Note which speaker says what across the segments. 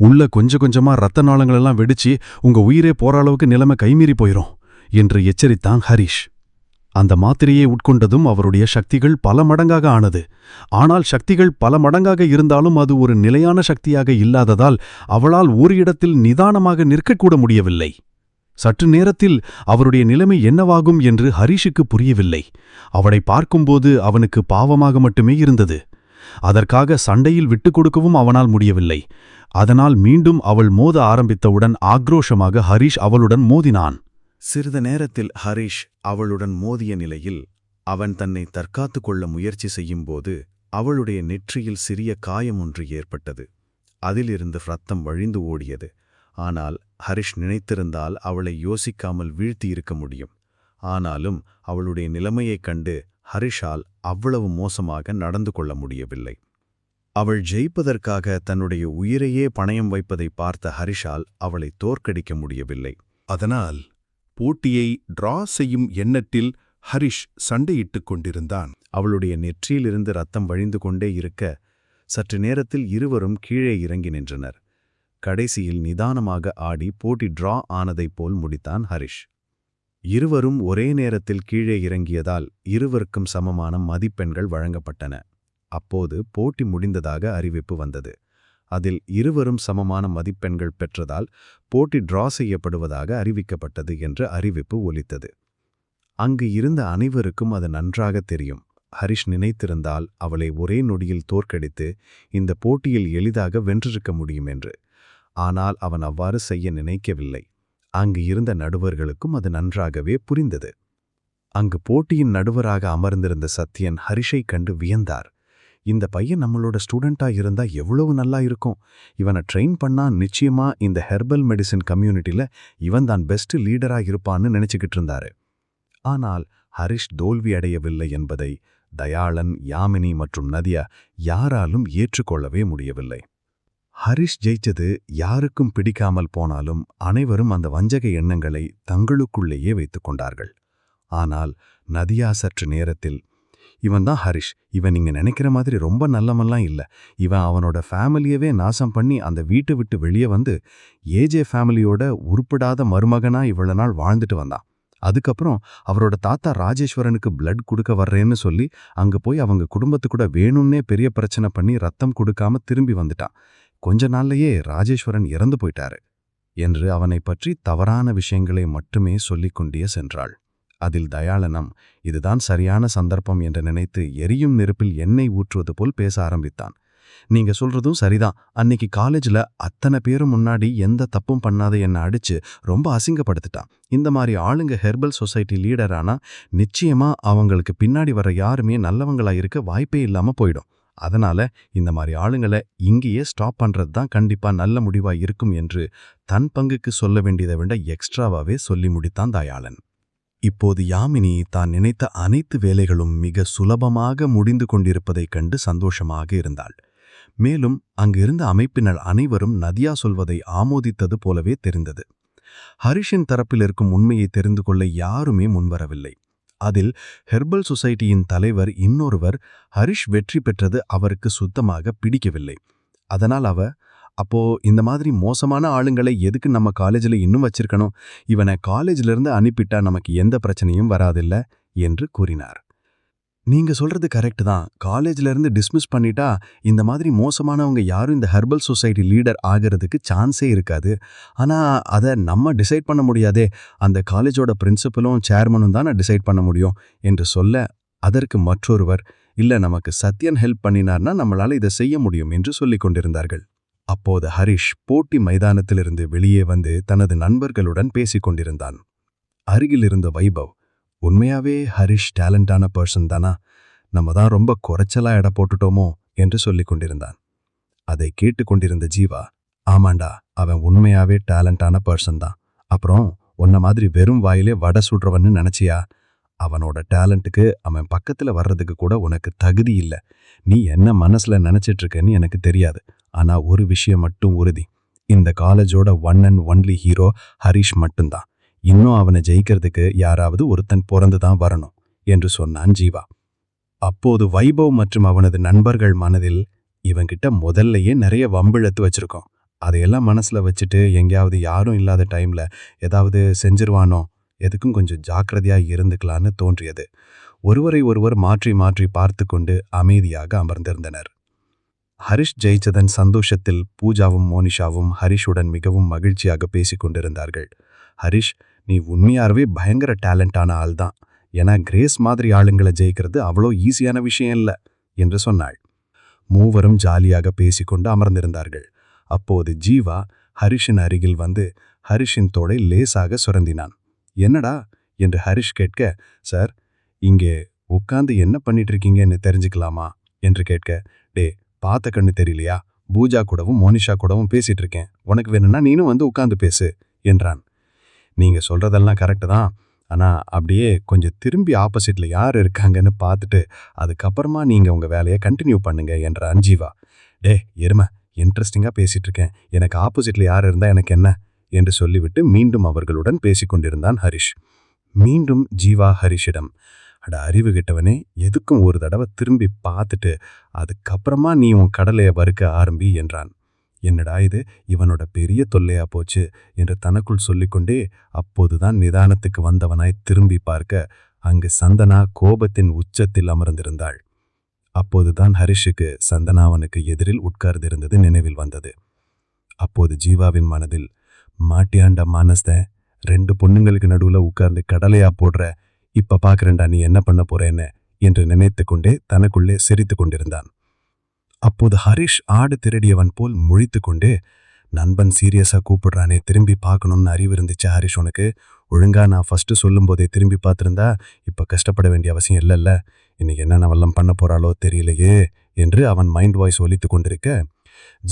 Speaker 1: உள்ள கொஞ்சம் கொஞ்சமா ரத்த நாளங்கள் எல்லாம் வெடிச்சு உங்க உயிரே போற அளவுக்கு நிலைமை கைமீறி போயிரும் என்று எச்சரித்தான் ஹரிஷ். அந்த மாத்திரையை உட்கொண்டதும் அவருடைய சக்திகள் பல மடங்காக ஆனது. ஆனால் சக்திகள் பல மடங்காக இருந்தாலும் அது ஒரு நிலையான சக்தியாக இல்லாததால் அவளால் ஒரு இடத்தில் நிதானமாக நிற்கக்கூட முடியவில்லை. சற்று நேரத்தில் அவருடைய நிலைமை என்னவாகும் என்று ஹரிஷுக்கு புரியவில்லை. அவளை பார்க்கும்போது அவனுக்கு பாவமாக மட்டுமே இருந்தது. அதற்காக சண்டையில் விட்டுக் கொடுக்கவும் அவனால் முடியவில்லை. அதனால் மீண்டும் அவள் மோத ஆரம்பித்தவுடன் ஆக்ரோஷமாக ஹரிஷ் அவளுடன் மோதினான்.
Speaker 2: சிறிது நேரத்தில் ஹரிஷ் அவளுடன் மோதிய நிலையில் அவன் தன்னை தற்காத்துக் கொள்ள முயற்சி செய்யும்போது அவளுடைய நெற்றியில் சிறிய காயம் ஒன்று ஏற்பட்டது. அதிலிருந்து இரத்தம் வழிந்து ஓடியது. ஆனால் ஹரிஷ் நினைத்திருந்தால் அவளை யோசிக்காமல் வீழ்த்தியிருக்க முடியும். ஆனாலும் அவளுடைய நிலைமையைக் கண்டு ஹரிஷால் அவ்வளவு மோசமாக நடந்து கொள்ள முடியவில்லை. அவள் ஜெயிப்பதற்காக தன்னுடைய உயிரையே பணயம் வைப்பதை பார்த்த ஹரிஷால் அவளை தோற்கடிக்க முடியவில்லை.
Speaker 3: அதனால் போட்டியை டிரா செய்யும் எண்ணத்தில் ஹரிஷ் சண்டையிட்டுக் கொண்டிருந்தான்.
Speaker 2: அவளுடைய நெற்றியிலிருந்து ரத்தம் வழிந்து கொண்டே இருக்க சற்று நேரத்தில் இருவரும் கீழே இறங்கி நின்றனர். கடைசியில் நிதானமாக ஆடி போட்டி டிரா ஆனதைப் போல் முடித்தான் ஹரிஷ். இருவரும் ஒரே நேரத்தில் கீழே இறங்கியதால் இருவருக்கும் சமமான மதிப்பெண்கள் வழங்கப்பட்டன. அப்போது போட்டி முடிந்ததாக அறிவிப்பு வந்தது. அதில் இருவரும் சமமான மதிப்பெண்கள் பெற்றதால் போட்டி டிரா செய்யப்படுவதாக அறிவிக்கப்பட்டது என்ற அறிவிப்பு ஒலித்தது. அங்கு இருந்த அனைவருக்கும் அது நன்றாக தெரியும். ஹரிஷ் நினைத்திருந்தால் அவளை ஒரே நொடியில் தோற்கடித்து இந்த போட்டியில் எளிதாக வென்றிருக்க முடியும் என்று. ஆனால் அவன் அவ்வாறு செய்ய நினைக்கவில்லை. அங்கு இருந்த நடுவர்களுக்கும் அது நன்றாகவே புரிந்தது. அங்கு போட்டியின் நடுவராக அமர்ந்திருந்த சத்யன் ஹரிஷை கண்டு வியந்தார். இந்த பையன் நம்மளோட ஸ்டூடெண்டா இருந்தா எவ்வளவு நல்லா இருக்கும். இவனை ட்ரெயின் பண்ணா நிச்சயமா இந்த ஹெர்பல் மெடிசின் கம்யூனிட்டில இவன் தான் பெஸ்ட் லீடரா இருப்பான்னு நினைச்சுக்கிட்டு இருந்தாரு. ஆனால் ஹரிஷ் தோல்வி அடையவில்லை என்பதை தயாளன், யாமினி மற்றும் நதியா யாராலும் ஏற்றுக்கொள்ளவே முடியவில்லை. ஹரிஷ் ஜெயிச்சது யாருக்கும் பிடிக்காமல் போனாலும் அனைவரும் அந்த வஞ்சக எண்ணங்களை தங்களுக்குள்ளேயே வைத்துக் கொண்டார்கள். ஆனால் நதியா சற்று நேரத்தில், இவன் தான் ஹரிஷ், இவன் நீங்க நினைக்கிற மாதிரி ரொம்ப நல்லவன்லாம் இல்லை. இவன் அவனோட ஃபேமிலியவே நாசம் பண்ணி அந்த வீட்டை விட்டு வெளியே வந்து ஏஜே ஃபேமிலியோட உருப்படாத மருமகனா இவ்வளவு நாள் வாழ்ந்துட்டு வந்தான். அதுக்கப்புறம் அவரோட தாத்தா ராஜேஸ்வரனுக்கு பிளட் கொடுக்க வர்றேன்னு சொல்லி அங்க போய் அவங்க குடும்பத்துக்கூட வேணும்னே பெரிய பிரச்சனை பண்ணி ரத்தம் கொடுக்காம திரும்பி வந்துட்டான். கொஞ்ச நாள்லயே ராஜேஸ்வரன் இறந்து போயிட்டாரு என்று அவனை பற்றி தவறான விஷயங்களை மட்டுமே சொல்லிக்கொண்டே சென்றாள். அதில் தயாளனம் இதுதான் சரியான சந்தர்ப்பம் என்று நினைத்து எரியும் நெருப்பில் எண்ணெய் ஊற்றுவது போல் பேச ஆரம்பித்தான். நீங்க சொல்றதும் சரிதான். அன்னைக்கு காலேஜ்ல அத்தனை பேரும் முன்னாடி எந்த தப்பும் பண்ணாத என்னை அடிச்சு ரொம்ப அசிங்கப்படுத்திட்டான். இந்த மாதிரி ஆளுங்க ஹெர்பல் சொசைட்டி லீடரானா நிச்சயமா அவங்களுக்கு பின்னாடி வர யாருமே நல்லவங்களா இருக்க வாய்ப்பே இல்லாம போயிடும். அதனால இந்த மாதிரி ஆளுங்களை இங்கேயே ஸ்டாப் பண்றது தான் கண்டிப்பா நல்ல முடிவா இருக்கும் என்று தன் பங்குக்கு சொல்ல வேண்டியதை விட எக்ஸ்ட்ராவாவே சொல்லி முடித்தான் தயாளன். இப்போது யாமினி தான் நினைத்த அனைத்து வேலைகளும் மிக சுலபமாக முடிந்து கொண்டிருப்பதைக் கண்டு சந்தோஷமாக இருந்தாள். மேலும் அங்கு இருந்த அமைப்பினர் அனைவரும் நதியா சொல்வதை ஆமோதித்தது போலவே தெரிந்தது. ஹரிஷின் தரப்பில் இருக்கும் உண்மையை தெரிந்து கொள்ள யாருமே முன்வரவில்லை. அதில் ஹெர்பல் சொசைட்டியின் தலைவர் இன்னொருவர் ஹரிஷ் வெற்றி பெற்றது அவருக்கு சுத்தமாக பிடிக்கவில்லை. அதனால் அப்போ இந்த மாதிரி மோசமான ஆளுங்களை எதுக்கு நம்ம காலேஜில் இன்னும் வச்சிருக்கணும், இவனை காலேஜிலிருந்து அனுப்பிட்டா நமக்கு எந்த பிரச்சனையும் வராதில்ல என்று கூறினார். நீங்க சொல்றது கரெக்ட் தான். காலேஜிலிருந்து டிஸ்மிஸ் பண்ணிட்டா இந்த மாதிரி மோசமானவங்க யாரும் இந்த ஹெர்பல் சொசைட்டி லீடர் ஆகிறதுக்கு சான்ஸே இருக்காது. ஆனா அதை நம்ம டிசைட் பண்ண முடியாதே, அந்த காலேஜோட பிரின்சிபலும் சேர்மனும் தான் டிசைட் பண்ண முடியும் என்று சொல்ல, அதற்கு மற்றொருவர் இல்ல நமக்கு சத்யன் ஹெல்ப் பண்ணினார்னா நம்மளால இதை செய்ய முடியும் என்று சொல்லிக் கொண்டிருந்தார்கள். அப்போது ஹரிஷ் போட்டி மைதானத்திலிருந்து வெளியே வந்து தனது நண்பர்களுடன் பேசிக் கொண்டிருந்தான். அருகில் இருந்த வைபவ், உண்மையாவே ஹரிஷ் டேலண்டான பர்சன் தானா, நம்ம தான் ரொம்ப குறைச்சலா எடை போட்டுட்டோமோ என்று சொல்லிக் கொண்டிருந்தான். அதை கேட்டுக்கொண்டிருந்த ஜீவா, ஆமாண்டா அவன் உண்மையாவே டேலண்டான பர்சன் தான். அப்புறம் உன்ன மாதிரி வெறும் வாயிலே வடை சுடுறவன்னு நினைச்சியா? அவனோட டேலண்ட்டுக்கு அவன் பக்கத்துல வர்றதுக்கு கூட உனக்கு தகுதி இல்லை. நீ என்ன மனசுல நினைச்சிட்டு இருக்கன்னு எனக்கு தெரியாது. ஆனா ஒரு விஷயம் மட்டும் உறுதி, இந்த காலேஜோட one and only hero Harish மட்டும்தான். இன்னும் அவனை ஜெயிக்கிறதுக்கு யாராவது ஒருத்தன் பிறந்துதான் வரணும் என்று சொன்னான் ஜீவா. அப்போது வைபவ் மற்றும் அவனது நண்பர்கள் மனதில், இவன்கிட்ட முதல்லையே நிறைய வம்பிழத்து வச்சிருக்கோம்,
Speaker 1: அதையெல்லாம் மனசுல வச்சுட்டு எங்கேயாவது யாரும் இல்லாத டைம்ல ஏதாவது செஞ்சிருவானோ, எதுக்கும் கொஞ்சம் ஜாக்கிரதையா இருந்துக்கலான்னு தோன்றியது. ஒருவரை ஒருவர் மாற்றி மாற்றி பார்த்து கொண்டு அமைதியாக அமர்ந்திருந்தனர். ஹரிஷ் ஜெயிச்சதன் சந்தோஷத்தில் பூஜாவும் மோனிஷாவும் ஹரிஷுடன் மிகவும் மகிழ்ச்சியாக பேசிக் கொண்டிருந்தார்கள். ஹரிஷ், நீ உண்மையாகவே பயங்கர டேலண்டான ஆள் தான். ஏன்னா கிரேஸ் மாதிரி ஆளுங்களை ஜெயிக்கிறது அவ்வளோ ஈஸியான விஷயம் இல்லை என்று சொன்னாள். மூவரும் ஜாலியாக பேசிக்கொண்டு அமர்ந்திருந்தார்கள். அப்போது ஜீவா ஹரிஷின் அருகில் வந்து ஹரிஷின் தோளை லேசாக சுரந்தினான். என்னடா என்று ஹரிஷ் கேட்க, சார், இங்கே உட்காந்து என்ன பண்ணிட்டு இருக்கீங்கன்னு தெரிஞ்சுக்கலாமா என்று கேட்க, டே, பார்த்த கண்ணு தெரியலையா? பூஜா கூடவும் மோனிஷா கூடவும் பேசிட்டு இருக்கேன். உனக்கு வேணும்னா நீனும் வந்து உட்காந்து பேசு என்றான். நீங்க சொல்றதெல்லாம் கரெக்டு தான். ஆனா அப்படியே கொஞ்சம் திரும்பி ஆப்போசிட்ல யார் இருக்காங்கன்னு பார்த்துட்டு அதுக்கப்புறமா நீங்க உங்க வேலையை கண்டினியூ பண்ணுங்க என்றான் ஜீவா. டே எருமை, இன்ட்ரெஸ்டிங்கா பேசிட்டு இருக்கேன், எனக்கு ஆப்போசிட்ல யார் இருந்தா எனக்கு என்ன என்று சொல்லிவிட்டு மீண்டும் அவர்களுடன் பேசிக்கொண்டிருந்தான் ஹரிஷ். மீண்டும் ஜீவா ஹரிஷிடம், அட அறிவு கிட்டவனே, எதுக்கும் ஒரு தடவை திரும்பி பார்த்துட்டு அதுக்கப்புறமா நீ உன் கடலையை வறுக்க ஆரம்பி என்றான். என்னடா இது, இவனோட பெரிய தொல்லையா போச்சு என்று தனக்குள் சொல்லிக்கொண்டே அப்போதுதான் நிதானத்துக்கு வந்தவனாய் திரும்பி பார்க்க அங்கு சந்தனா கோபத்தின் உச்சத்தில் அமர்ந்திருந்தாள். அப்போதுதான் ஹரிஷுக்கு சந்தனா அவனுக்கு எதிரில் உட்கார்ந்திருந்தது நினைவில் வந்தது. அப்போது ஜீவாவின் மனதில், மாட்டியாண்ட மானஸ்த, 2 பொண்ணுங்களுக்கு நடுவுல உட்கார்ந்து கடலையா போடுற, இப்ப பாக்குறேன்டா நீ என்ன பண்ண போறேன்னு என்று நினைத்து கொண்டே தனக்குள்ளே சிரித்து கொண்டிருந்தான். அப்போது ஹரிஷ் ஆடு திருடியவன் போல் முழித்து கொண்டே, நண்பன் சீரியஸா கூப்பிடுறானே, திரும்பி பார்க்கணும்னு அறிவு இருந்துச்சு ஹரிஷ் உனக்கு? ஒழுங்கா நான் ஃபர்ஸ்ட் சொல்லும் போதே திரும்பி பார்த்திருந்தா இப்ப கஷ்டப்பட வேண்டிய அவசியம் இல்லைல்ல. இன்னைக்கு என்ன வல்லம் பண்ண போறாளோ தெரியலையே என்று அவன் மைண்ட் வாய்ஸ் ஒலித்து கொண்டிருக்க,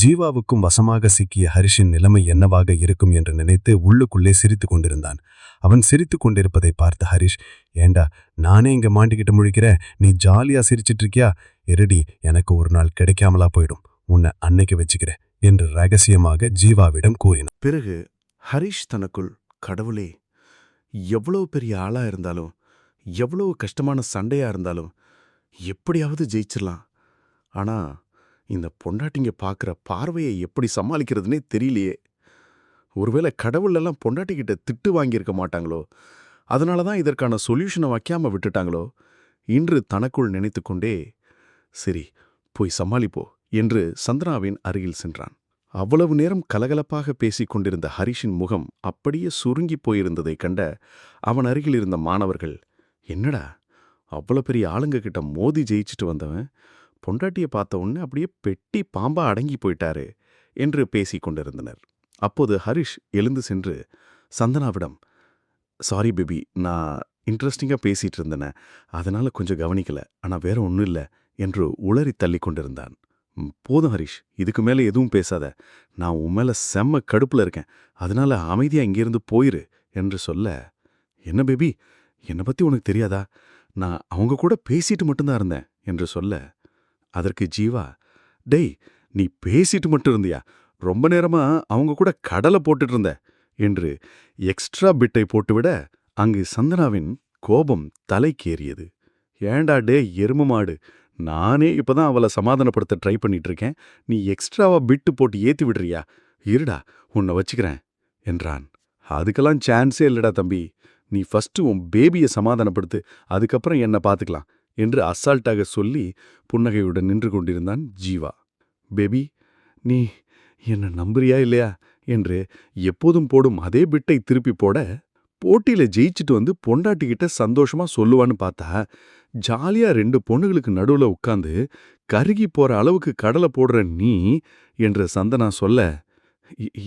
Speaker 1: ஜீவாவுக்கும் வசமாக சிக்கிய ஹரிஷின் நிலைமை என்னவாக இருக்கும் என்று நினைத்து உள்ளுக்குள்ளே சிரித்து கொண்டிருந்தான். அவன் சிரித்து கொண்டிருப்பதை பார்த்த ஹரிஷ், ஏண்டா நானே இங்க மாட்டிக்கிட்டு முழிக்கிறேன், நீ ஜாலியா சிரிச்சிட்டு இருக்கியா? எரடி, எனக்கு ஒரு நாள் கிடைக்காமலா போயிடும், உன்னை அன்னைக்கு வச்சுக்கிறேன் என்று ரகசியமாக ஜீவாவிடம் கூறினான்.
Speaker 3: பிறகு ஹரிஷ் தனக்குள், கடவுளே, எவ்வளவு பெரிய ஆளா இருந்தாலும், எவ்வளவு கஷ்டமான சண்டையா இருந்தாலும் எப்படியாவது ஜெயிச்சிடலாம். ஆனா இந்த பொண்டாட்டிங்க பார்க்குற பார்வையை எப்படி சமாளிக்கிறதுனே தெரியலையே. ஒருவேளை கடவுள் எல்லாம் பொண்டாட்டிக்கிட்ட திட்டு வாங்கியிருக்க மாட்டாங்களோ, அதனால தான் இதற்கான சொல்யூஷனை வைக்காம விட்டுட்டாங்களோ இன்று தனக்குள் நினைத்து கொண்டே, சரி போய் சமாளிப்போ என்று சந்தனாவின் அருகில் சென்றான். அவ்வளவு நேரம் கலகலப்பாக பேசிக் கொண்டிருந்த ஹரிஷின் முகம் அப்படியே சுருங்கி போயிருந்ததை கண்ட அவன் அருகில் இருந்த மாணவர்கள், என்னடா அவ்வளோ பெரிய ஆளுங்க கிட்ட மோதி ஜெயிச்சுட்டு வந்தவன் பொண்டாட்டியை பார்த்த உடனே அப்படியே பெட்டி பாம்பா அடங்கி போயிட்டாரு என்று பேசிக் கொண்டிருந்தனர். அப்போது ஹரிஷ் எழுந்து சென்று சந்தனாவிடம், சாரி பேபி, நான் இன்ட்ரெஸ்டிங்காக பேசிட்டு இருந்தேனே, அதனால கொஞ்சம் கவனிக்கல, ஆனால் வேற ஒன்றும் இல்லை என்று உளறி தள்ளி கொண்டிருந்தான். போதும் ஹரிஷ், இதுக்கு மேலே எதுவும் பேசாத, நான் உன் மேலே செம்ம கடுப்பில் இருக்கேன், அதனால அமைதியாக இங்கேருந்து போயிரு என்று சொல்ல, என்ன பேபி, என்னை பற்றி உனக்கு தெரியாதா, நான் அவங்க கூட பேசிட்டு மட்டும்தான் இருந்தேன் என்று சொல்ல, அதற்கு ஜீவா, டேய், நீ பேசிட்டு மட்டும் இருந்தியா, ரொம்ப நேரமா அவங்க கூட கடலை போட்டுட்டு இருந்த என்று எக்ஸ்ட்ரா பிட்டை போட்டுவிட அங்கு சந்தனாவின் கோபம் தலைக்கேறியது. ஏண்டா டே எரும மாடு, நானே இப்பதான் அவளை சமாதானப்படுத்த ட்ரை பண்ணிட்டு இருக்கேன், நீ எக்ஸ்ட்ராவா பிட்டு போட்டு ஏத்தி விடுறியா? இருடா, உன்னை வச்சுக்கிறேன் என்றான். அதுக்கெல்லாம் சான்ஸே இல்லடா தம்பி, நீ ஃபர்ஸ்ட் உன் பேபியை சமாதானப்படுத்து, அதுக்கப்புறம் என்ன பார்த்துக்கலாம் என்று அசால்ட்டாக சொல்லி புன்னகையுடன் நின்று கொண்டிருந்தான் ஜீவா. பேபி, நீ என்ன நம்புறியா இல்லையா என்று எப்போதும் போடும் அதே பிட்டை திருப்பி போட, போட்டியில ஜெயிச்சுட்டு வந்து பொண்டாட்டிக்கிட்ட சந்தோஷமா சொல்லுவான்னு பார்த்தா, ஜாலியா 2 பொண்ணுகளுக்கு நடுவுல உட்காந்து கருகி போற அளவுக்கு கடலை போடுற நீ என்று சந்தனா சொல்ல,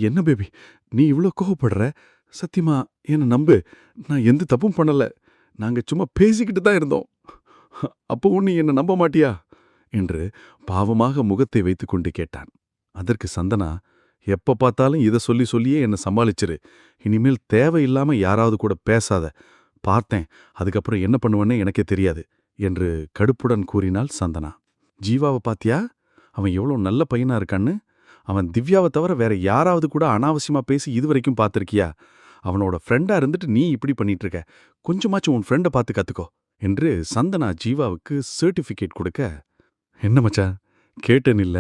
Speaker 3: என்ன பேபி நீ இவ்ளோ கோவப்படுற? சத்தியமா என்ன நம்பு, நான் எந்த தப்பும் பண்ணல, நாங்க சும்மா பேசிக்கிட்டு தான் இருந்தோம், அப்பவும் நீ என்ன நம்ப மாட்டியா என்று பாவமாக முகத்தை வைத்துக்கொண்டு கேட்டான். அதற்கு சந்தனா, எப்ப பார்த்தாலும் இதை சொல்லி சொல்லியே என்ன சமாளிச்சிரு, இனிமேல் தேவையில்லாம யாராவது கூட பேசாத, பார்த்தேன், அதுக்கப்புறம் என்ன பண்ணுவேன்னு எனக்கே தெரியாது என்று கடுப்புடன் கூறினாள் சந்தனா. ஜீவாவை பாத்தியா, அவன் எவ்வளோ நல்ல பையனா இருக்கான்னு, அவன் திவ்யாவை தவிர வேற யாராவது கூட அனாவசியமா பேசி இதுவரைக்கும் பார்த்திருக்கியா? அவனோட ஃப்ரெண்டா இருந்துட்டு நீ இப்படி பண்ணிட்டு இருக்க, கொஞ்சமாச்சும் உன் ஃப்ரெண்டை பார்த்து கத்துக்கோ என்று சந்தனா ஜீவாவுக்கு சர்டிஃபிகேட் கொடுக்க, என்ன மச்சான் கேட்டேன் இல்ல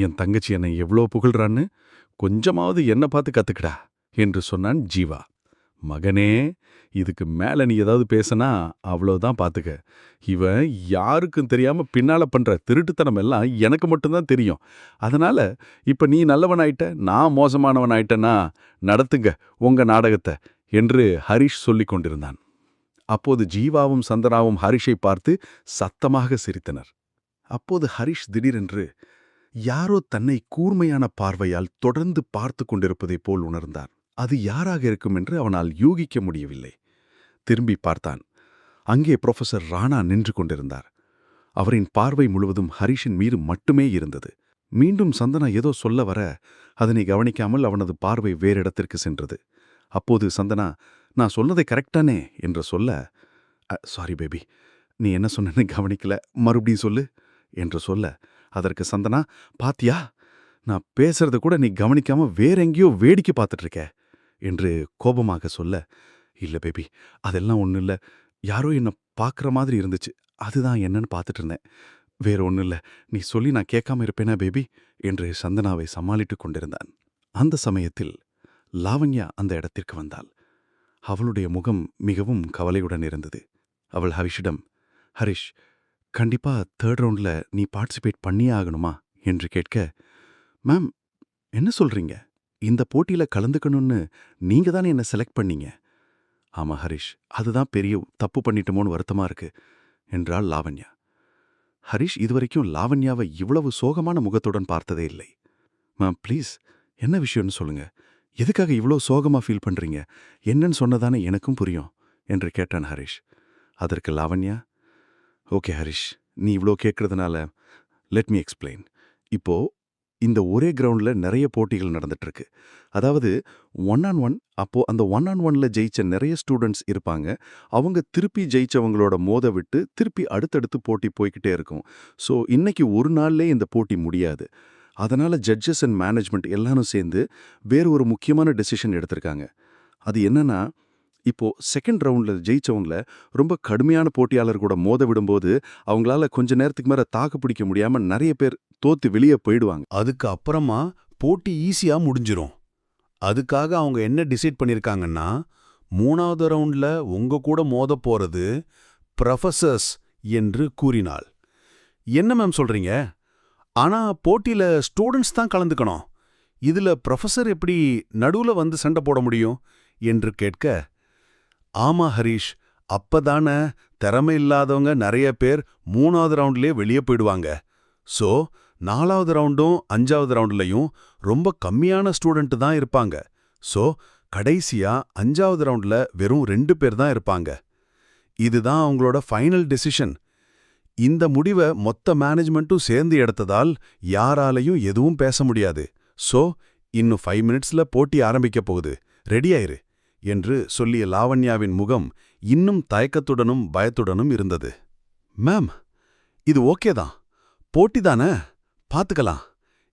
Speaker 3: என் தங்கச்சி என்னை எவ்வளோ புகழ்றான்னு, கொஞ்சமாவது என்ன பார்த்து கத்துக்கடா என்று சொன்னான் ஜீவா. மகனே, இதுக்கு மேல நீ ஏதாவது பேசினா அவ்வளவுதான் பார்த்துக்க. இவன் யாருக்கும் தெரியாம பின்னால பண்ற திருட்டுத்தனம் எல்லாம் எனக்கு மட்டும்தான் தெரியும். அதனால இப்ப நீ நல்லவனாயிட்ட, நான் மோசமானவனாயிட்டனா நடத்துங்க உங்க நாடகத்தை என்று ஹரிஷ் சொல்லிக் கொண்டிருந்தான். அப்போது ஜீவாவும் சந்தனாவும் ஹரிஷை பார்த்து சத்தமாக சிரித்தனர். அப்போது ஹரிஷ் திடீரென்று யாரோ தன்னை கூர்மையான பார்வையால் தொடர்ந்து பார்த்து கொண்டிருப்பதைப் போல் உணர்ந்தான். அது யாராக இருக்கும் என்று அவனால் யூகிக்க முடியவில்லை. திரும்பி பார்த்தான். அங்கே புரொஃபசர் ராணா நின்று கொண்டிருந்தார். அவரின் பார்வை முழுவதும் ஹரிஷின் மீது மட்டுமே இருந்தது. மீண்டும் சந்தனா ஏதோ சொல்ல வர அதனை கவனிக்காமல் அவனது பார்வை வேறிடத்திற்கு சென்றது. அப்போது சந்தனா, நான் சொன்னதை கரெக்டானே என்று சொல்ல, சாரி பேபி, நீ என்ன சொன்னேன்னு கவனிக்கல, மறுபடியும் சொல்லு என்று சொல்ல, அதற்கு சந்தனா, பாத்தியா, நான் பேசுறத கூட நீ கவனிக்காம வேற எங்கேயோ வேடிக்கை பார்த்துட்டு இருக்க என்று கோபமாக சொல்ல, இல்ல பேபி, அதெல்லாம் ஒன்றும் இல்லை, யாரோ என்ன பார்க்குற மாதிரி இருந்துச்சு, அதுதான் என்னன்னு பார்த்துட்டு இருந்தேன், வேற ஒன்றும் இல்லை, நீ சொல்லி நான் கேட்காம இருப்பேனா பேபி என்று சந்தனாவை சமாளித்து கொண்டிருந்தான். அந்த சமயத்தில் லாவண்யா அந்த இடத்திற்கு வந்தாள். அவளுடைய முகம் மிகவும் கவலையுடன் இருந்தது. அவள் ஹரிஷிடம், ஹரிஷ், கண்டிப்பா 3rd ரவுண்ட்ல நீ பார்ட்டிசிபேட் பண்ணியே ஆகணுமா என்று கேட்க, மேம், என்ன சொல்றீங்க? இந்த போட்டியில கலந்துக்கணும்னு நீங்க தானே என்ன செலக்ட் பண்ணீங்க. ஆமா ஹரிஷ், அதுதான் பெரிய தப்பு பண்ணிட்டோமோன்னு வருத்தமா இருக்கு என்றாள் லாவண்யா. ஹரிஷ் இதுவரைக்கும் லாவண்யாவை இவ்வளவு சோகமான முகத்துடன் பார்த்ததே இல்லை. மேம் ப்ளீஸ், என்ன விஷயம்னு சொல்லுங்க, எதுக்காக இவ்வளோ சோகமா ஃபீல் பண்றீங்க, என்னன்னு சொன்னதானே எனக்கும் புரியும் என்று கேட்டான் ஹரிஷ். அதற்கு லாவண்யா, ஓகே ஹரிஷ், நீ இவ்வளோ கேட்கறதுனால லெட் மீ எக்ஸ்பிளைன். இப்போ இந்த ஒரே கிரவுண்டில் நிறைய போட்டிகள் நடந்துட்டு இருக்கு. அதாவது 1-on-1. அப்போ அந்த 1-on-1ல ஜெயிச்ச நிறைய ஸ்டூடெண்ட்ஸ் இருப்பாங்க. அவங்க திருப்பி ஜெயிச்சவங்களோட மோத விட்டு திருப்பி அடுத்தடுத்து போட்டி போய்கிட்டே இருக்கும். ஸோ இன்னைக்கு ஒரு நாள்லே இந்த போட்டி முடியாது. அதனால ஜட்ஜஸ் அண்ட் மேனேஜ்மெண்ட் எல்லாரும் சேர்ந்து வேறு ஒரு முக்கியமான டெசிஷன் எடுத்திருக்காங்க. அது என்னன்னா, இப்போ 2nd ரவுண்ட்ல ஜெயிச்சவங்கள ரொம்ப கடுமையான போட்டியாளர் கூட மோத விடும்போது அவங்களால கொஞ்ச நேரத்துக்கு மேல தாக்கு பிடிக்க முடியாம நிறைய பேர் தோத்து வெளியே போயிடுவாங்க.
Speaker 2: அதுக்கு அப்புறமா போட்டி ஈஸியா முடிஞ்சிரும். அதுக்காக அவங்க என்ன டிசைட் பண்ணிருக்காங்கன்னா, 3வது ரவுண்ட்ல உங்க கூட மோத போறது ப்ரொஃபசர்ஸ் என்று கூறினாள். என்ன மேம் சொல்றீங்க? ஆனா போட்டியில ஸ்டூடெண்ட்ஸ் தான் கலந்துக்கணும். இதுல ப்ரொஃபசர் எப்படி நடுவுல வந்து சண்டை போட முடியும் என்று கேட்க, ஆமா ஹரிஷ், அப்பதான திறமை இல்லாதவங்க நிறைய பேர் 3வது ரவுண்ட்லயே வெளியே போயிடுவாங்க. ஸோ 4வது ரவுண்டும் 5வது ரவுண்ட்லையும் ரொம்ப கம்மியான ஸ்டூடெண்ட் தான் இருப்பாங்க. ஸோ கடைசியா 5வது ரவுண்ட்ல வெறும் 2 பேர் தான் இருப்பாங்க. இதுதான் அவங்களோட ஃபைனல் டெசிஷன். இந்த முடிவை மொத்த மேனேஜ்மெண்ட்டும் சேர்ந்து எடுத்ததால் யாராலையும் எதுவும் பேச முடியாது. ஸோ இன்னும் 5 மினிட்ஸ்ல போட்டி ஆரம்பிக்க போகுது, ரெடியாயிரு என்று சொல்லிய லாவண்யாவின் முகம் இன்னும் தயக்கத்துடனும் பயத்துடனும் இருந்தது. மேம், இது ஓகே தான், போட்டி தானே, பார்த்துக்கலாம்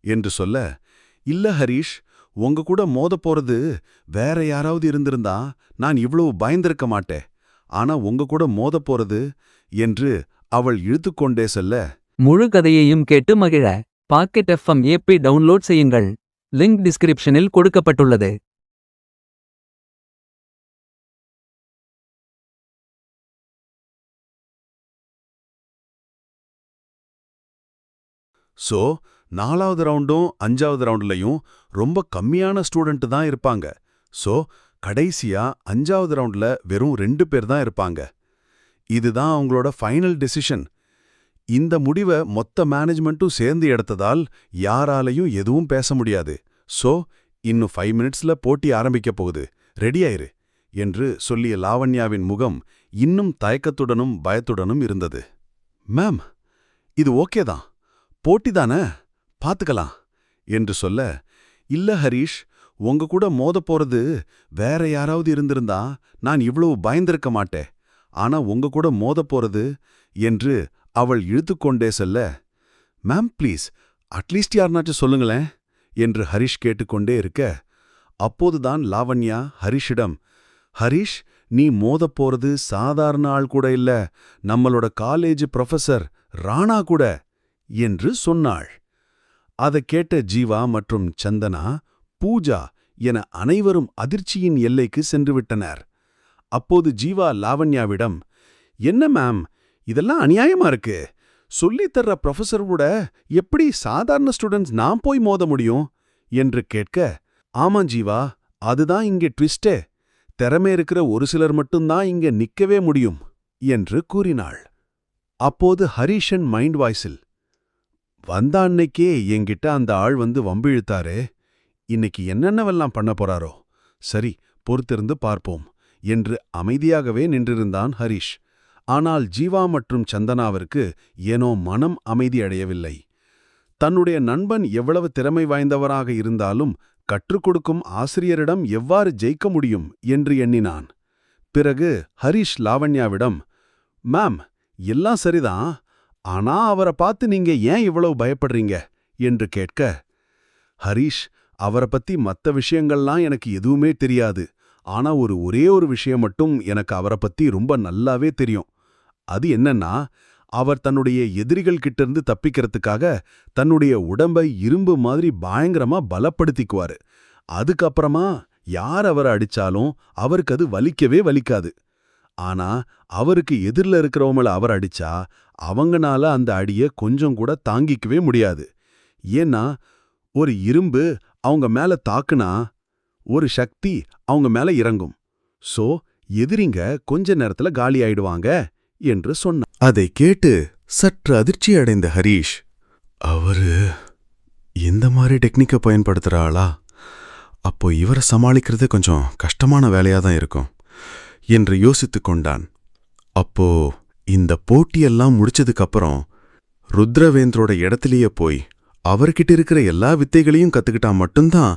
Speaker 2: என்று சொல்ல, இல்ல ஹரிஷ், உங்க கூட மோத போறது வேற யாராவது இருந்திருந்தா நான் இவ்வளவு பயந்திருக்க மாட்டேன். ஆனா உங்க கூட மோத போறது என்று அவள் இழுத்துக்கொண்டே செல்ல,
Speaker 4: முழு கதையையும் கேட்டு மகிழ பாக்கெட் எஃப்எம் ஏபி டவுன்லோட் செய்யுங்கள். லிங்க் டிஸ்கிரிப்ஷனில் கொடுக்கப்பட்டுள்ளது.
Speaker 2: ஸோ 4வது ரவுண்டும் 5வது ரவுண்ட்லையும் ரொம்ப கம்மியான ஸ்டூடெண்ட் தான் இருப்பாங்க. ஸோ கடைசியா 5வது ரவுண்ட்ல வெறும் 2 பேர் தான் இருப்பாங்க. இதுதான் அவங்களோட ஃபைனல் டெசிஷன். இந்த முடிவை மொத்த மேனேஜ்மெண்ட்டும் சேர்ந்து எடுத்ததால் யாராலையும் எதுவும் பேச முடியாது. ஸோ இன்னும் 5 மினிட்ஸ்ல போட்டி ஆரம்பிக்க போகுது, ரெடியாயிரு என்று சொல்லிய லாவண்யாவின் முகம் இன்னும் தயக்கத்துடனும் பயத்துடனும் இருந்தது. மேம், இது ஓகே தான், போட்டி தானே, பார்த்துக்கலாம் என்று சொல்ல, இல்ல ஹரிஷ், உங்க கூட மோத போறது வேற யாராவது இருந்திருந்தா நான் இவ்வளவு பயந்திருக்க மாட்டேன். ஆனா உங்க கூட மோத போறது என்று அவள் இழுத்துக்கொண்டே செல்ல, மேம் ப்ளீஸ், அட்லீஸ்ட் யாருனாச்சும் சொல்லுங்களேன் என்று ஹரிஷ் கேட்டுக்கொண்டே இருக்க, அப்போதுதான் லாவண்யா ஹரிஷிடம், ஹரிஷ், நீ மோத போறது சாதாரண ஆள் கூட இல்ல, நம்மளோட காலேஜ் ப்ரொஃபசர் ராணா கூட என்று சொன்னாள். அதை கேட்ட ஜீவா மற்றும் சந்தனா பூஜா என அனைவரும் அதிர்ச்சியின் எல்லைக்கு சென்றுவிட்டனர். அப்போது ஜீவா லாவண்யாவிடம், என்ன மேம், இதெல்லாம் அநியாயமா இருக்கு. சொல்லித்தர்ற ப்ரொஃபஸரோட எப்படி சாதாரண ஸ்டூடெண்ட்ஸ் நான் போய் மோத முடியும் என்று கேட்க, ஆமா ஜீவா, அதுதான் இங்கே ட்விஸ்டே. திறமை இருக்கிற ஒரு சிலர் மட்டும்தான் இங்க நிக்கவே முடியும் என்று கூறினாள். அப்போது ஹரிஷன் மைண்ட் வாய்ஸில், வந்த அன்னைக்கே என்கிட்ட அந்த ஆள் வந்து வம்பிழுத்தாரே, இன்னைக்கு என்னென்னவெல்லாம் பண்ண போறாரோ, சரி பொறுத்திருந்து பார்ப்போம் என்று அமைதியாகவே நின்றிருந்தான் ஹரிஷ். ஆனால் ஜீவா மற்றும் சந்தனாவிற்கு ஏனோ மனம் அமைதியடையவில்லை. தன்னுடைய நண்பன் எவ்வளவு திறமை வாய்ந்தவராக இருந்தாலும் கற்றுக் கொடுக்கும் ஆசிரியரிடம் எவ்வாறு ஜெயிக்க முடியும் என்று எண்ணினான். பிறகு ஹரிஷ் லாவண்யாவிடம், மேம், எல்லாம் சரிதான், ஆனா அவரை பார்த்து நீங்க ஏன் இவ்வளவு பயப்படுறீங்க என்று கேட்க, ஹரிஷ், அவரை பத்தி மத்த விஷயங்கள்லாம் எனக்கு எதுவுமே தெரியாது. ஆனா ஒரே ஒரு விஷயம் மட்டும் எனக்கு அவரை பத்தி ரொம்ப நல்லாவே தெரியும். அது என்னன்னா, அவர் தன்னுடைய எதிரிகள் கிட்ட இருந்து தப்பிக்கிறதுக்காக தன்னுடைய உடம்பை இரும்பு மாதிரி பயங்கரமா பலப்படுத்திக்குவாரு. அதுக்கப்புறமா யார் அவரை அடிச்சாலும் அவருக்கு அது வலிக்கவே வலிக்காது. ஆனா அவருக்கு எதிரில் இருக்கிறவங்கள அவர் அடிச்சா அவங்கனால அந்த அடிய கொஞ்சம் கூட தாங்கிக்கவே முடியாது. ஏன்னா ஒரு இரும்பு அவங்க மேல தாக்குனா ஒரு சக்தி அவங்க மேல இறங்கும். சோ எதிரிங்க கொஞ்ச நேரத்துல காலி ஆயிடுவாங்க என்று சொன்னார்.
Speaker 3: அதை கேட்டு சற்று அதிர்ச்சி அடைந்த ஹரீஷ், அவரு இந்த மாதிரி டெக்னிக்கை பயன்படுத்துற ஆளா? அப்போ இவரை சமாளிக்கிறது கொஞ்சம் கஷ்டமான வேலையாதான் இருக்கும் என்று யோசித்துக் கொண்டான். அப்போ இந்த போட்டியெல்லாம் முடிச்சதுக்கப்புறம் ருத்ரவேந்தரோட இடத்திலேயே போய் அவர்கிட்ட இருக்கிற எல்லா வித்தைகளையும் கத்துக்கிட்டா மட்டும்தான்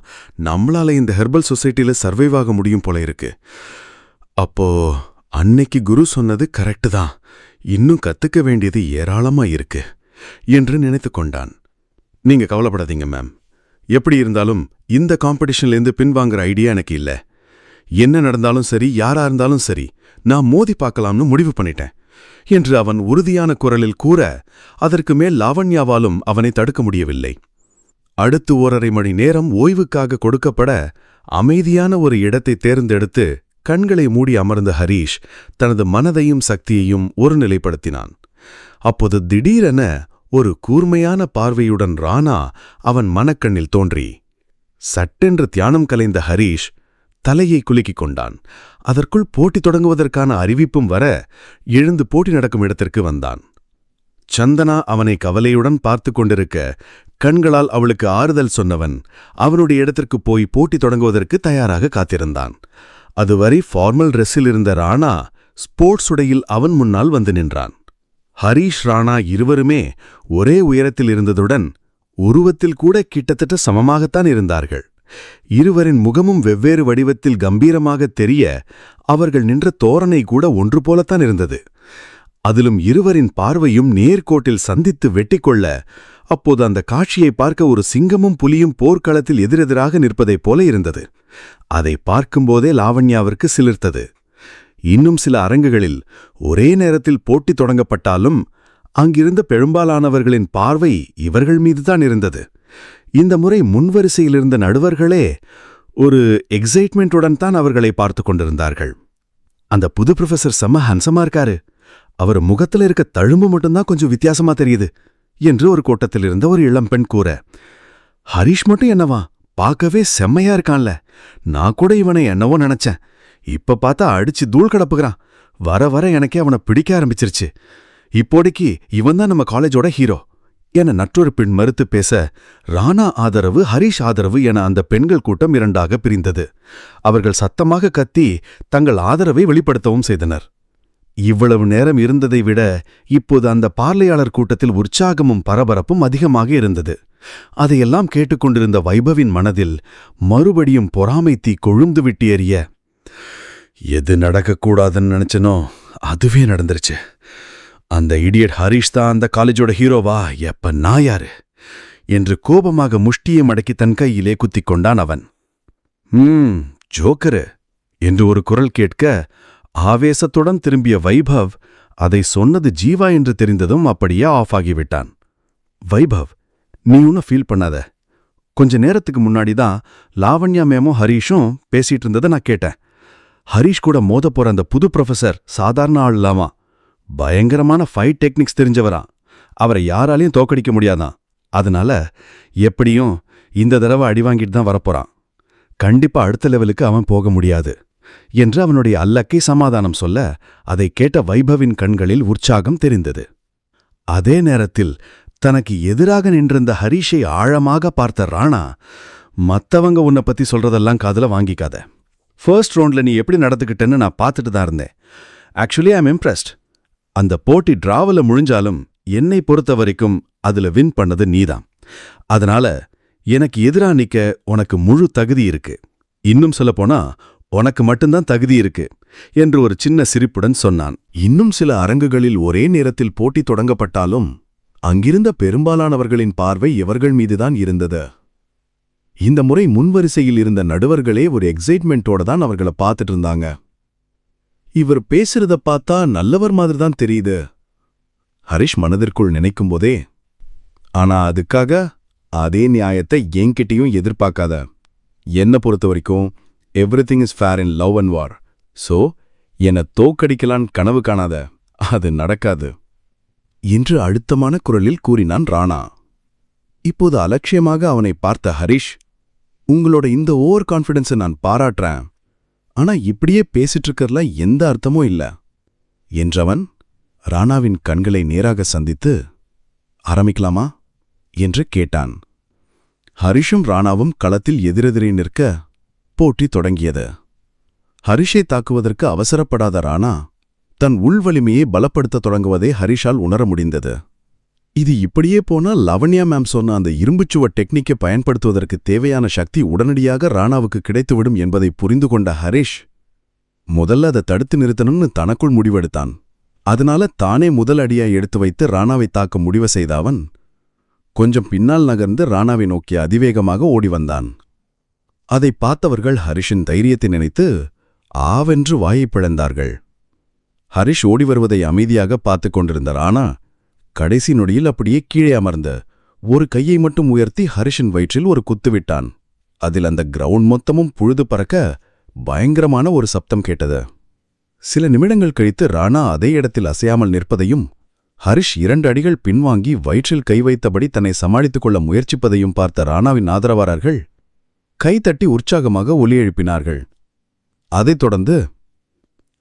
Speaker 3: நம்மளால இந்த ஹெர்பல் சொசைட்டில சர்வைவ் ஆக முடியும் போல இருக்கு. அப்போ அன்னைக்கு குரு சொன்னது கரெக்டு தான், இன்னும் கத்துக்க வேண்டியது ஏராளமா இருக்கு என்று நினைத்து கொண்டான். நீங்க கவலைப்படாதீங்க மேம், எப்படி இருந்தாலும் இந்த காம்படிஷன்லேருந்து பின்வாங்குற ஐடியா எனக்கு இல்ல. என்ன நடந்தாலும் சரி, யாரா இருந்தாலும் சரி, நான் மோதி பார்க்கலாம்னு முடிவு பண்ணிட்டேன் என்று அவன் உறுதியான குரலில் கூற, அதற்கு மேல் லாவண்யாவாலும் அவனை தடுக்க முடியவில்லை. அடுத்து 1.5 மணி நேரம் ஓய்வுக்காக கொடுக்கப்பட அமைதியான ஒரு இடத்தை தேர்ந்தெடுத்து கண்களை மூடி அமர்ந்த ஹரீஷ் தனது மனதையும் சக்தியையும் ஒருநிலைப்படுத்தினான். அப்போது திடீரென ஒரு கூர்மையான பார்வையுடன் ராணா அவன் மனக்கண்ணில் தோன்றி, சட்டென்று தியானம் கலைந்த ஹரீஷ் தலையை குலுக்கிக் கொண்டான். அதற்குள் போட்டி தொடங்குவதற்கான அறிவிப்பும் வர எழுந்து போட்டி நடக்கும் இடத்திற்கு வந்தான். சந்தனா அவனை கவலையுடன் பார்த்து கொண்டிருக்க கண்களால் அவளுக்கு ஆறுதல் சொன்னவன் அவனுடைய இடத்திற்கு போய் போட்டி தொடங்குவதற்கு தயாராக காத்திருந்தான். அதுவரை ஃபார்மல் ட்ரெஸ்ஸில் இருந்த ராணா ஸ்போர்ட்ஸ் உடையில் அவன் முன்னால் வந்து நின்றான். ஹரீஷ், ராணா இருவருமே ஒரே உயரத்தில் இருந்ததுடன் உருவத்தில் கூட கிட்டத்தட்ட சமமாகத்தான் இருந்தார்கள். இருவரின் முகமும் வெவ்வேறு வடிவத்தில் கம்பீரமாக தெரிய அவர்கள் நின்ற தோரணை கூட ஒன்று போலத்தான் இருந்தது. அதிலும் இருவரின் பார்வையும் நேர்கோட்டில் சந்தித்து வெட்டிக்கொள்ள, அப்போது அந்த காட்சியை பார்க்க ஒரு சிங்கமும் புலியும் போர்க்களத்தில் எதிரெதிராக நிற்பதைப் போல இருந்தது. அதை பார்க்கும்போதே லாவண்யாவிற்கு சிலிர்த்தது. இன்னும் சில அரங்குகளில் ஒரே நேரத்தில் போட்டி தொடங்கப்பட்டாலும் அங்கிருந்த பெரும்பாலானவர்களின் பார்வை இவர்கள் மீதுதான் இருந்தது. இந்த முறை முன்வரிசையிலிருந்த நடுவர்களே ஒரு எக்ஸைட்மெண்ட்டுடன் தான் அவர்களை பார்த்து கொண்டிருந்தார்கள். அந்த புது ப்ரொஃபசர் செம்ம ஹன்சமா இருக்காரு, அவர் முகத்துல இருக்க தழும்பு மட்டும்தான் கொஞ்சம் வித்தியாசமா தெரியுது என்று ஒரு கூட்டத்தில் இருந்த ஒரு இளம்பெண் கூற, ஹரீஷ் மட்டும் என்னவா, பார்க்கவே செம்மையா இருக்கான்ல, நான் கூட இவனை என்னவோ நினைச்சேன், இப்ப பார்த்தா அடிச்சு தூள் கிடப்புகிறான், வர வர எனக்கே அவனை பிடிக்க ஆரம்பிச்சிருச்சு, இப்போதைக்கு இவன்தான் நம்ம காலேஜோட ஹீரோ என மற்றொரு பெண் மறுத்து பேச, ராணா ஆதரவு, ஹரீஷ் ஆதரவு என அந்த பெண்கள் கூட்டம் இரண்டாக பிரிந்தது. அவர்கள் சத்தமாக கத்தி தங்கள் ஆதரவை வெளிப்படுத்தவும் செய்தனர். இவ்வளவு நேரம் இருந்ததை விட இப்போது அந்த பார்வையாளர் கூட்டத்தில் உற்சாகமும் பரபரப்பும் அதிகமாக இருந்தது. அதையெல்லாம் கேட்டுக்கொண்டிருந்த வைபவின் மனதில் மறுபடியும் பொறாமை தீ கொழுந்து விட்டு எறிய, எது நடக்கக்கூடாதுன்னு நினைச்சனோ அதுவே நடந்துருச்சு. அந்த இடியட் ஹரீஷ் தான் அந்த காலேஜோட ஹீரோவா, எப்ப நான் யாரு என்று கோபமாக முஷ்டியை மடக்கி தன் கையிலே குத்திக் கொண்டான் அவன். ஜோக்கரு என்று ஒரு குரல் கேட்க ஆவேசத்துடன் திரும்பிய வைபவ் அதை சொன்னது ஜீவா என்று தெரிந்ததும் அப்படியே ஆஃப் ஆகிவிட்டான். வைபவ், நீ ஒன்னும் ஃபீல் பண்ணாத,
Speaker 1: கொஞ்ச நேரத்துக்கு முன்னாடி தான் லாவண்யா மேமும் ஹரீஷும் பேசிட்டு இருந்ததை நான் கேட்டேன். ஹரீஷ் கூட மோதப் போற அந்த புது ப்ரொஃபசர் சாதாரண ஆள் இல்லாமா, பயங்கரமான ஃபைட் டெக்னிக்ஸ் தெரிஞ்சவராம். அவரை யாராலையும் தோக்கடிக்க முடியாதான். அதனால எப்படியும் இந்த தடவை அடி வாங்கிட்டு தான் வரப்போறான். கண்டிப்பா அடுத்த லெவலுக்கு அவன் போக முடியாது என்று அவனுடைய அல்லக்கை சமாதானம் சொல்ல, அதை கேட்ட வைபவின் கண்களில் உற்சாகம் தெரிந்தது. அதே நேரத்தில் தனக்கு எதிராக நின்றிருந்த ஹரீஷை ஆழமாக பார்த்த ராணா, மத்தவங்க உன்னை பத்தி சொல்றதெல்லாம் காதுல வாங்கிக்காத. ஃபர்ஸ்ட் ரவுண்ட்ல நீ எப்படி நடந்துக்கிட்டேன்னு நான் பார்த்துட்டு தான் இருந்தேன். Actually I am impressed. அந்த போட்டி டிராவல முடிஞ்சாலும் என்னை பொறுத்த வரைக்கும் அதுல வின் பண்ணது நீதான். அதனால எனக்கு எதிரா நிக்க உனக்கு முழு தகுதி இருக்கு. இன்னும் சொல்லப்போனா உனக்கு மட்டும்தான் தகுதி இருக்கு என்று ஒரு சின்ன சிரிப்புடன் சொன்னான்.
Speaker 2: இன்னும் சில அரங்குகளில் ஒரே நேரத்தில் போட்டி தொடங்கப்பட்டாலும் அங்கிருந்த பெரும்பாலானவர்களின் பார்வை இவர்கள் மீதுதான் இருந்தது. இந்த முறை முன்வரிசையில் இருந்த நடுவர்களே ஒரு எக்ஸைட்மெண்ட்டோட தான் அவர்கள பார்த்துட்டு இருந்தாங்க. இவர் பேசுறத பார்த்தா நல்லவர் மாதிரி தான் தெரியுது, ஹரிஷ் மனதிற்குள் நினைக்கும் போதே. ஆனா அதுக்காக அதே நியாயத்தை என்கிட்டயும் எதிர்பார்க்காத. என்ன பொறுத்த வரைக்கும் everything is fair in love and war. So என்னை தோக்கடிக்கலான் கனவு காணாத, அது நடக்காது என்று அழுத்தமான குரலில் கூறினான் ராணா. இப்போது அலட்சியமாக அவனை பார்த்த ஹரிஷ், உங்களோட இந்த ஓவர் கான்ஃபிடன்ஸை நான் பாராட்டுறேன், ஆனா இப்படியே பேசிட்டு இருக்கறதுல எந்த அர்த்தமும் இல்ல என்றவன் ராணாவின் கண்களை நேராக சந்தித்து, ஆரம்பிக்கலாமா என்று கேட்டான். ஹரிஷும் ராணாவும் களத்தில் எதிரெதிரே நிற்க போட்டி தொடங்கியது. ஹரிஷை தாக்குவதற்கு அவசரப்படாத ராணா தன் உள்வலிமையை பலப்படுத்த தொடங்குவதை ஹரிஷால் உணர முடிந்தது. இது இப்படியே போனால் லவண்யா மேம் சொன்ன அந்த இரும்புச்சுவ டெக்னிக்கை பயன்படுத்துவதற்கு தேவையான சக்தி உடனடியாக ராணாவுக்கு கிடைத்துவிடும் என்பதை புரிந்து கொண்ட ஹரிஷ் முதல்ல அதை தடுத்து நிறுத்தணும்னு தனக்குள் முடிவெடுத்தான். அதனால தானே முதல் அடியா எடுத்து வைத்து ராணாவை தாக்க முடிவு செய்த அவன் கொஞ்சம் பின்னால் நகர்ந்து ராணாவை நோக்கி அதிவேகமாக ஓடி வந்தான். அதை பார்த்தவர்கள் ஹரிஷின் தைரியத்தை நினைத்து ஆவென்று வாயை பிளந்தார்கள். ஹரிஷ் ஓடி வருவதை அமைதியாக பார்த்துக் கொண்டிருந்த ராணா கடைசி நொடியில் அப்படியே கீழே அமர்ந்து ஒரு கையை மட்டும் உயர்த்தி ஹரிஷின் வயிற்றில் ஒரு குத்துவிட்டான். அதில் அந்த கிரவுண்ட் மொத்தமும் புழுது பறக்க பயங்கரமான ஒரு சப்தம் கேட்டது. சில நிமிடங்கள் கழித்து ராணா அதே இடத்தில் அசையாமல் நிற்பதையும் ஹரிஷ் 2 அடிகள் பின்வாங்கி வயிற்றில் கை வைத்தபடி தன்னை சமாளித்துக் கொள்ள முயற்சிப்பதையும் பார்த்த ராணாவின் ஆதரவாளர்கள் கைதட்டி உற்சாகமாக ஒலி எழுப்பினார்கள். அதைத் தொடர்ந்து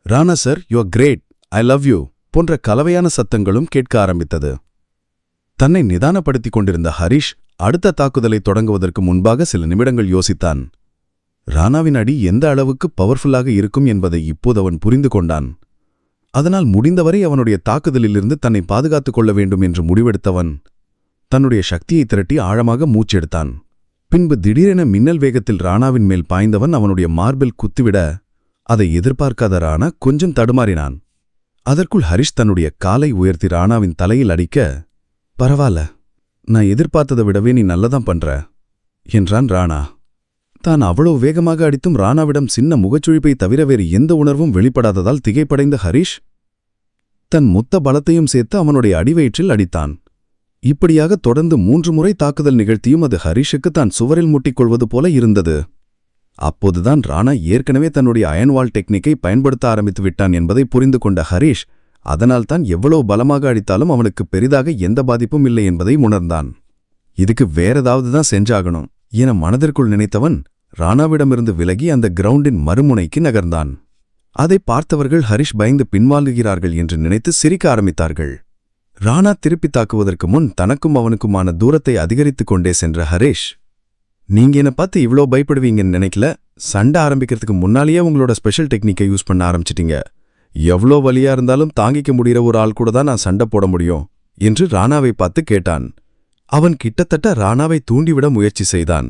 Speaker 2: Rana sir, you are great, I love you போன்ற கலவையான சத்தங்களும் கேட்க ஆரம்பித்தது. தன்னை நிதானப்படுத்திக் கொண்டிருந்த ஹரிஷ் அடுத்த தாக்குதலை தொடங்குவதற்கு முன்பாக சில நிமிடங்கள் யோசித்தான். ராணாவின் அடி எந்த அளவுக்கு பவர்ஃபுல்லாக இருக்கும் என்பதை இப்போது அவன் புரிந்து கொண்டான். அதனால் முடிந்தவரை அவனுடைய தாக்குதலிலிருந்து தன்னை பாதுகாத்துக் கொள்ள வேண்டும் என்று முடிவெடுத்தவன் தன்னுடைய சக்தியை திரட்டி ஆழமாக மூச்செடுத்தான். பின்பு திடீரென மின்னல் வேகத்தில் ராணாவின் மேல் பாய்ந்தவன் அவனுடைய மார்பில் குத்திவிட அதை எதிர்பார்க்காத ராணா கொஞ்சம் தடுமாறினான். அதற்குள் ஹரிஷ் தன்னுடைய காலை உயர்த்தி ராணாவின் தலையில் அடிக்க, பரவாயில்ல, நான் எதிர்பார்த்ததை விடவே நீ நல்லதான் பண்ற என்றான் ராணா. தான் அவ்வளவு வேகமாக அடித்தும் ராணாவிடம் சின்ன முகச்சுழிப்பை தவிர வேறு எந்த உணர்வும் வெளிப்படாததால் திகைப்படைந்த ஹரிஷ் தன் மொத்த பலத்தையும் சேர்த்து அவனுடைய அடிவயிற்றில் அடித்தான். இப்படியாக தொடர்ந்து 3 முறை தாக்குதல் நிகழ்த்தியும் அது ஹரிஷுக்கு தான் சுவரில் முட்டிக்கொள்வது போல இருந்தது. அப்போதுதான் ராணா ஏற்கனவே தன்னுடைய அயன்வால் டெக்னிக்கை பயன்படுத்த ஆரம்பித்து விட்டான் என்பதை புரிந்து கொண்ட ஹரிஷ் அதனால்தான் எவ்வளவு பலமாக அடித்தாலும் அவனுக்கு பெரிதாக எந்த பாதிப்பும் இல்லை என்பதை உணர்ந்தான். இதுக்கு வேறதாவது தான் செஞ்சாகணும் என மனதிற்குள் நினைத்தவன் ராணாவிடமிருந்து விலகி அந்த கிரவுண்டின் மறுமுனைக்கு நகர்ந்தான். அதை பார்த்தவர்கள் ஹரிஷ் பயந்து பின்வாங்குகிறார்கள் என்று நினைத்து சிரிக்க ஆரம்பித்தார்கள். ராணா திருப்பி தாக்குவதற்கு முன் தனக்கும் அவனுக்குமான தூரத்தை அதிகரித்துக் கொண்டே சென்ற ஹரிஷ், நீங்க என்ன பார்த்து இவ்ளோ பயப்படுவீங்கன்னு நினைக்கல, சண்டை ஆரம்பிக்கிறதுக்கு முன்னாலேயே உங்களோட ஸ்பெஷல் டெக்னிக்கை யூஸ் பண்ண ஆரம்பிச்சிட்டீங்க. எவ்வளோ வலியா இருந்தாலும் தாங்கிக்க முடிகிற ஒரு ஆள் கூட தான் நான் சண்டை போட முடியும் என்று ராணாவை பார்த்து கேட்டான். அவன் கிட்டத்தட்ட ராணாவை தூண்டிவிட முயற்சி செய்தான்.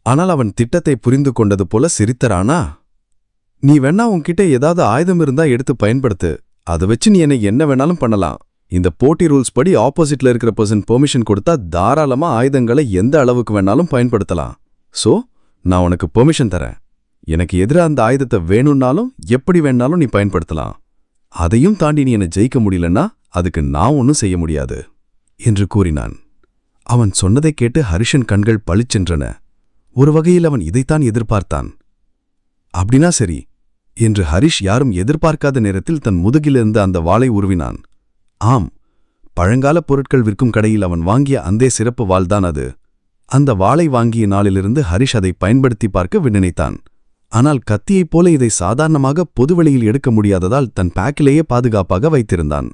Speaker 2: ஆனால் அவன் திட்டத்தை புரிந்து கொண்டது போல சிரித்த ராணா, நீ வேணா உன்கிட்ட ஏதாவது ஆயுதம் இருந்தா எடுத்து பயன்படுத்து, அதை வச்சு நீ என்னை என்ன வேணாலும் பண்ணலாம். இந்த போட்டி ரூல்ஸ் படி ஆப்போசிட்ல இருக்கிற பர்சன் பெர்மிஷன் கொடுத்தா தாராளமா ஆயுதங்களை எந்த அளவுக்கு வேணாலும் பயன்படுத்தலாம். சோ நான் உனக்கு பெர்மிஷன் தரேன். எனக்கு எதிராக அந்த ஆயுதத்தை வேணும்னாலும் எப்படி வேணாலும் நீ பயன்படுத்தலாம். அதையும் தாண்டி நீ என்னை ஜெயிக்க முடியலன்னா அதுக்கு நான் ஒன்னும் செய்ய முடியாது என்று கூறினான். அவன் சொன்னதை கேட்டு ஹரிஷன் கண்கள் பளிச்சென்றன. ஒரு வகையில் அவன் இதைத்தான் எதிர்பார்த்தான். அப்படின்னா சரி என்று ஹரிஷ் யாரும் எதிர்பார்க்காத நேரத்தில் தன் முதுகிலிருந்து அந்த வாளை உருவினான். ஆம், பழங்கால பொருட்கள் விற்கும் கடையில் அவன் வாங்கிய அந்த சிறப்பு வாள்தான் அது. அந்த வாளை வாங்கிய நாளிலிருந்து ஹரிஷ் அதை பயன்படுத்தி பார்க்க நினைத்தான். ஆனால் கத்தியைப் போல இதை சாதாரணமாக பொதுவெளியில் எடுக்க முடியாததால் தன் பேக்கிலேயே பாதுகாப்பாக வைத்திருந்தான்.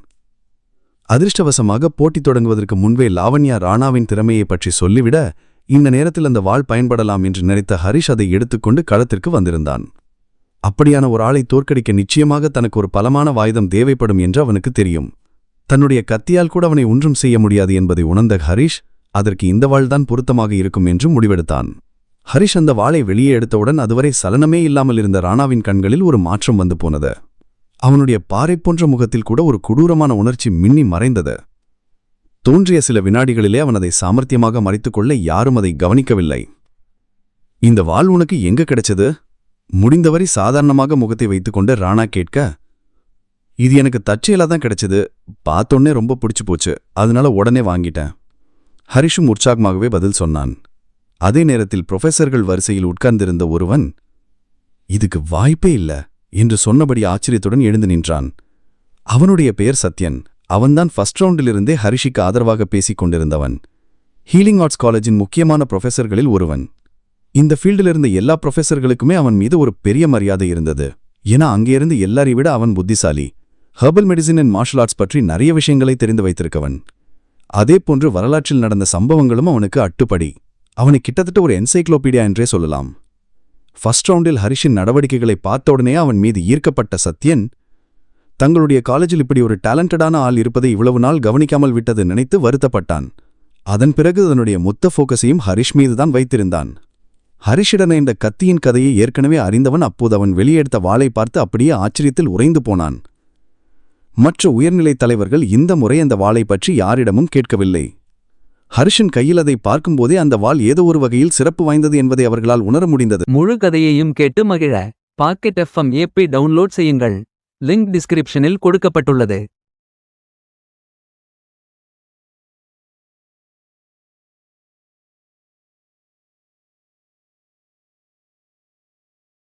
Speaker 2: அதிர்ஷ்டவசமாக போட்டி தொடங்குவதற்கு முன்பே லாவண்யா ராணாவின் திறமையை பற்றி சொல்லிவிட இந்த நேரத்தில் அந்த வாள் பயன்படலாம் என்று நினைத்த ஹரிஷ் அதை எடுத்துக்கொண்டு களத்திற்கு வந்திருந்தான். அப்படியான ஒரு ஆளை தோற்கடிக்க நிச்சயமாக தனக்கு ஒரு பலமான வாயுதம் தேவைப்படும் என்று அவனுக்கு தெரியும். தன்னுடைய கத்தியால் கூட அவனை ஒன்றும் செய்ய முடியாது என்பதை உணர்ந்த ஹரிஷ் அதற்கு இந்த வாள்தான் பொருத்தமாக இருக்கும் என்று முடிவெடுத்தான். ஹரிஷ் அந்த வாளை வெளியே எடுத்தவுடன் அதுவரை சலனமே இல்லாமல் இருந்த ராணாவின் கண்களில் ஒரு மாற்றம் வந்து போனது. அவனுடைய பாறை போன்ற முகத்தில் கூட ஒரு கொடூரமான உணர்ச்சி மின்னி மறைந்தது. தோன்றிய சில வினாடிகளிலே அவன் அதை சாமர்த்தியமாக மறைத்துக்கொள்ள யாரும் அதை கவனிக்கவில்லை. இந்த வாள் உனக்கு எங்க கிடைச்சது? முடிந்தவரை சாதாரணமாக முகத்தை வைத்துக்கொண்டு ராணா கேட்க, இது எனக்கு தற்செயலா தான் கிடைச்சது. பார்த்தோன்னே ரொம்ப பிடிச்சு போச்சு, அதனால உடனே வாங்கிட்டேன். ஹரிஷும் உற்சாகமாகவே பதில் சொன்னான். அதே நேரத்தில் புரொஃபஸர்கள் வரிசையில் உட்கார்ந்திருந்த ஒருவன், இதுக்கு வாய்ப்பே இல்ல என்று சொன்னபடி ஆச்சரியத்துடன் எழுந்து நின்றான். அவனுடைய பெயர் சத்யன். அவன்தான் ஃபர்ஸ்ட் ரவுண்டிலிருந்தே ஹரிஷிக்கு ஆதரவாக பேசிக் கொண்டிருந்தவன். ஹீலிங் ஆர்ட்ஸ் காலேஜின் முக்கியமான புரொஃபஸர்களில் ஒருவன். இந்த ஃபீல்டிலிருந்த எல்லா புரொஃபஸர்களுக்குமே அவன் மீது ஒரு பெரிய மரியாதை இருந்தது. ஏன்னா அங்கேயிருந்து எல்லாரை விட அவன் புத்திசாலி. Herbal medicine and martial arts பற்றி நிறைய விஷயங்களை தெரிந்து வைத்திருக்கவன். அதேபோன்று வரலாற்றில் நடந்த சம்பவங்களும் அவனுக்கு அட்டுப்படி. அவனை கிட்டத்தட்ட ஒரு என்சைக்ளோபீடியா என்றே சொல்லலாம். ஃபர்ஸ்ட் ரவுண்டில் ஹரிஷின் நடவடிக்கைகளை பார்த்தவுடனே அவன் மீது ஈர்க்கப்பட்ட சத்யன், தங்களுடைய காலேஜில் இப்படி ஒரு டேலண்டடான ஆள் இருப்பதை இவ்வளவு நாள் கவனிக்காமல் விட்டது நினைத்து வருத்தப்பட்டான். அதன் பிறகு தன்னுடைய மொத்த ஃபோக்கஸையும் ஹரிஷ் மீதுதான் வைத்திருந்தான். ஹரிஷிடன இந்த கத்தியின் கதையை ஏற்கனவே அறிந்தவன் அப்போது அவன் வெளியெடுத்த வாளை பார்த்து அப்படியே ஆச்சரியத்தில் உறைந்து போனான். மற்ற உயர்நிலைத் தலைவர்கள் இந்த முறை அந்த வாளை பற்றி யாரிடமும் கேட்கவில்லை. ஹரிஷின் கையில் அதை பார்க்கும்போதே அந்த வாள் ஏதோ ஒரு வகையில் சிறப்பு வாய்ந்தது என்பதை அவர்களால் உணர முடிந்தது.
Speaker 4: முழு கதையையும் கேட்டு மகிழ பாக்கெட் FM ஏபி டவுன்லோட் செய்யுங்கள். லிங்க் டிஸ்கிரிப்ஷனில் கொடுக்கப்பட்டுள்ளது.